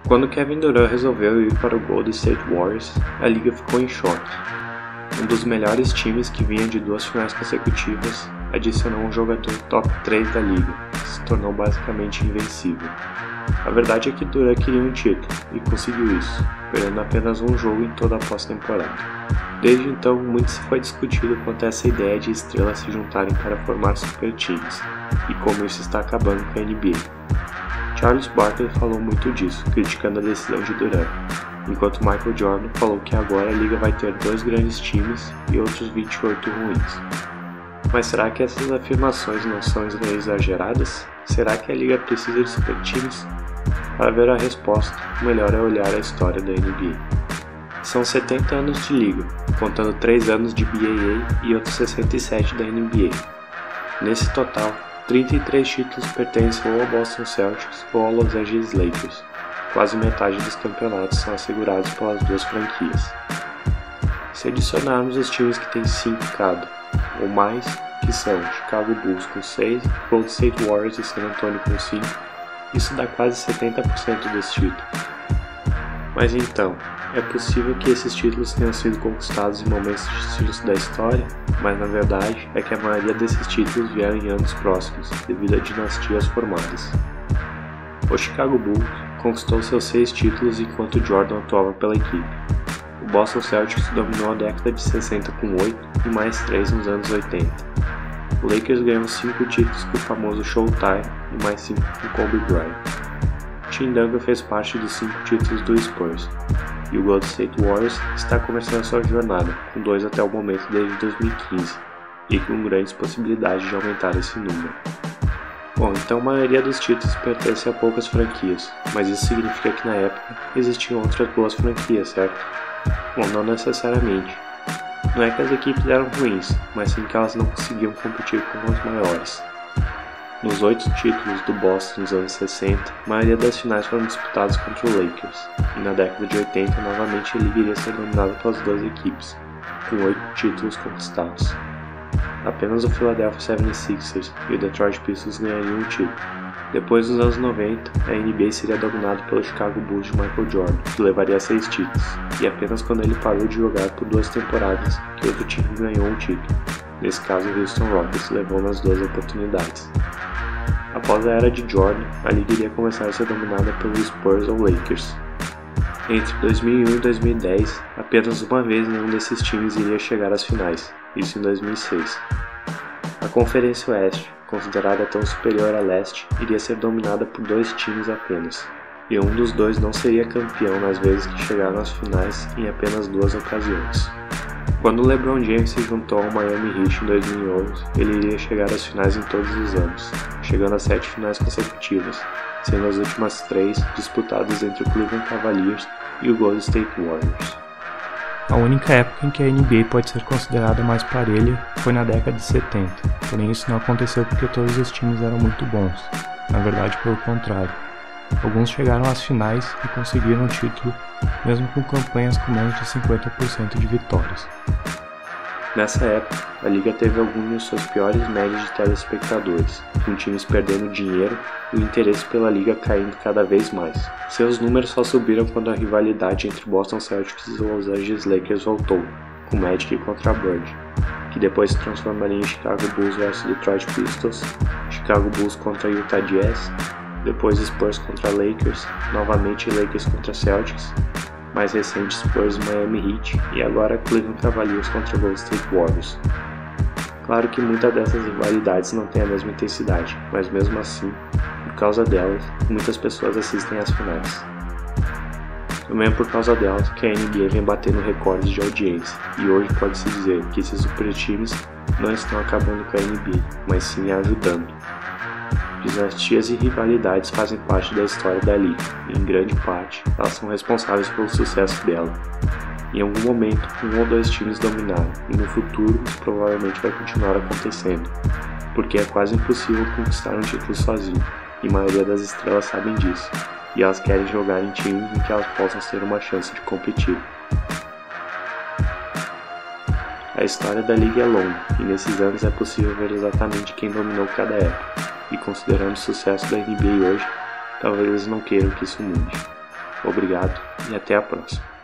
Quando Kevin Durant resolveu ir para o Golden State Warriors, a liga ficou em choque. Um dos melhores times que vinha de 2 finais consecutivas adicionou um jogador top 3 da liga, que se tornou basicamente invencível. A verdade é que Durant queria um título, e conseguiu isso, perdendo apenas um jogo em toda a pós-temporada. Desde então, muito se foi discutido quanto a essa ideia de estrelas se juntarem para formar super times, e como isso está acabando com a NBA. Charles Barkley falou muito disso, criticando a decisão de Durant, enquanto Michael Jordan falou que agora a liga vai ter 2 grandes times e outros 28 ruins. Mas será que essas afirmações não são exageradas? Será que a liga precisa de super times? Para ver a resposta, o melhor é olhar a história da NBA. São 70 anos de liga, contando 3 anos de BAA e outros 67 da NBA. Nesse total, 33 títulos pertencem ou ao Boston Celtics ou ao Los Angeles Lakers. Quase metade dos campeonatos são assegurados pelas 2 franquias. Se adicionarmos os times que têm 5 cada, ou mais, que são Chicago Bulls com 6, Golden State Warriors e San Antonio com 5, isso dá quase 70% dos títulos. Mas então, é possível que esses títulos tenham sido conquistados em momentos distintos da história, mas na verdade é que a maioria desses títulos vieram em anos próximos, devido a dinastias formadas. O Chicago Bulls conquistou seus 6 títulos enquanto Jordan atuava pela equipe. O Boston Celtics dominou a década de 60 com 8 e mais 3 nos anos 80. O Lakers ganhou 5 títulos com o famoso Showtime e mais 5 com Kobe Bryant. Tim Duncan fez parte dos 5 títulos do Spurs, e o Golden State Warriors está começando sua jornada, com 2 até o momento desde 2015, e com grandes possibilidades de aumentar esse número. Bom, então a maioria dos títulos pertence a poucas franquias, mas isso significa que na época existiam outras 2 franquias, certo? Bom, não necessariamente. Não é que as equipes eram ruins, mas sim que elas não conseguiam competir com as maiores. Nos 8 títulos do Boston nos anos 60, a maioria das finais foram disputadas contra o Lakers, e na década de 80 novamente a liga iria ser dominada pelas 2 equipes, com 8 títulos conquistados. Apenas o Philadelphia 76ers e o Detroit Pistons ganhariam um título. Depois dos anos 90, a NBA seria dominada pelo Chicago Bulls de Michael Jordan, que levaria 6 títulos, e apenas quando ele parou de jogar por 2 temporadas que outro time ganhou um título. Nesse caso, o Houston Rockets levou nas 2 oportunidades. Após a era de Jordan, a liga iria começar a ser dominada pelos Spurs ou Lakers. Entre 2001 e 2010, apenas uma vez nenhum desses times iria chegar às finais, isso em 2006. A Conferência Oeste, considerada tão superior à Leste, iria ser dominada por 2 times apenas, e um dos 2 não seria campeão nas vezes que chegaram às finais em apenas 2 ocasiões. Quando LeBron James se juntou ao Miami Heat em 2011, ele iria chegar às finais em todos os anos, chegando a 7 finais consecutivas, sendo as últimas 3 disputadas entre o Cleveland Cavaliers e o Golden State Warriors. A única época em que a NBA pode ser considerada mais parelha foi na década de 70, porém isso não aconteceu porque todos os times eram muito bons, na verdade pelo contrário. Alguns chegaram às finais e conseguiram o título, mesmo com campanhas com menos de 50% de vitórias. Nessa época, a liga teve alguns de suas piores médias de telespectadores, com times perdendo dinheiro e o interesse pela liga caindo cada vez mais. Seus números só subiram quando a rivalidade entre Boston Celtics e Los Angeles Lakers voltou, com Magic contra Bird, que depois se transformaria em Chicago Bulls vs Detroit Pistons, Chicago Bulls contra Utah Jazz, depois Spurs contra Lakers, novamente Lakers contra Celtics, mais recente Spurs e Miami Heat, e agora Cleveland Cavaliers contra Golden State Warriors. Claro que muitas dessas rivalidades não têm a mesma intensidade, mas mesmo assim, por causa delas, muitas pessoas assistem às finais. Também é por causa delas que a NBA vem batendo recordes de audiência, e hoje pode-se dizer que esses super times não estão acabando com a NBA, mas sim ajudando. Dinastias e rivalidades fazem parte da história da liga, e em grande parte, elas são responsáveis pelo sucesso dela. Em algum momento, um ou 2 times dominaram, e no futuro isso provavelmente vai continuar acontecendo, porque é quase impossível conquistar um título sozinho, e a maioria das estrelas sabem disso, e elas querem jogar em times em que elas possam ter uma chance de competir. A história da liga é longa, e nesses anos é possível ver exatamente quem dominou cada época. E considerando o sucesso da NBA hoje, talvez eles não queiram que isso mude. Obrigado e até a próxima.